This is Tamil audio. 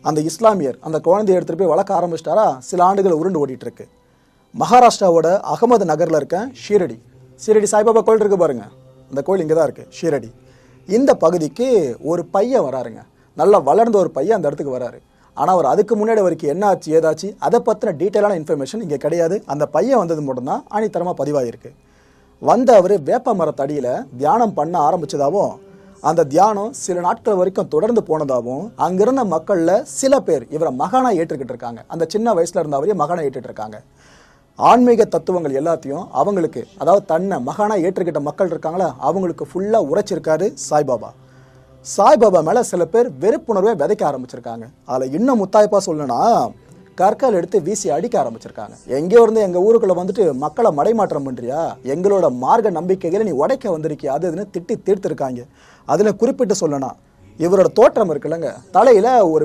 அந்த இஸ்லாமியர் அந்த குழந்தையை எடுத்துகிட்டு போய் வளர்க்க ஆரம்பிச்சிட்டாரா, சில ஆண்டுகள் உருண்டு ஓடிட்டு இருக்கு. மகாராஷ்டிராவோட அகமது நகரில் இருக்க ஷீரடி சாய்பாபா கோயில் இருக்கு பாருங்க, அந்த கோயில் இங்கே தான் இருக்குது, ஷீரடி. இந்த பகுதிக்கு ஒரு பையன் வராருங்க, நல்லா வளர்ந்த ஒரு பையன் அந்த இடத்துக்கு வராரு. ஆனால் அவர் அதுக்கு முன்னாடி வரைக்கும் என்ன ஆச்சு ஏதாச்சு அதை பற்றின டீட்டெயிலான இன்ஃபர்மேஷன் இங்கே கிடையாது. அந்த பையன் வந்தது மட்டும்தான் ஆணித்தரமாக பதிவாகிருக்கு. வந்த அவர் வேப்ப மரத்தடியில் தியானம் பண்ண ஆரம்பித்ததாகவும், அந்த தியானம் சில நாட்கள் வரைக்கும் தொடர்ந்து போனதாகவும், அங்கிருந்த மக்களில் சில பேர் இவரை மகானா ஏற்றுக்கிட்டு இருக்காங்க. அந்த சின்ன வயசில் இருந்த அவரே மகானா ஏற்றுட்டு இருக்காங்க. ஆன்மீக தத்துவங்கள் எல்லாத்தையும் அவங்களுக்கு, அதாவது தன்னை மகானா ஏற்றுக்கிட்ட மக்கள் இருக்காங்களா, அவங்களுக்கு ஃபுல்லாக உரைச்சிருக்காரு சாய்பாபா. சாய்பாபா மேலே சில பேர் வெறுப்புணர்வை விதைக்க ஆரம்பிச்சிருக்காங்க. அதில் இன்னும் முத்தாய்ப்பாக சொல்லணும்னா, கற்கள் எடுத்து வீசி அடிக்க ஆரம்பிச்சிருக்காங்க. எங்கேயோ இருந்து எங்கள் ஊருக்குள்ளே வந்துட்டு மக்களை மடைமாற்றம் பண்ணுறியா, எங்களோட மார்க்க நம்பிக்கைகளை நீ உடைக்க வந்திருக்கியா, அதுன்னு திட்டி தீர்த்திருக்காங்க. அதில் குறிப்பிட்டு சொல்லணும், இவரோட தோற்றம் இருக்குல்லங்க, தலையில் ஒரு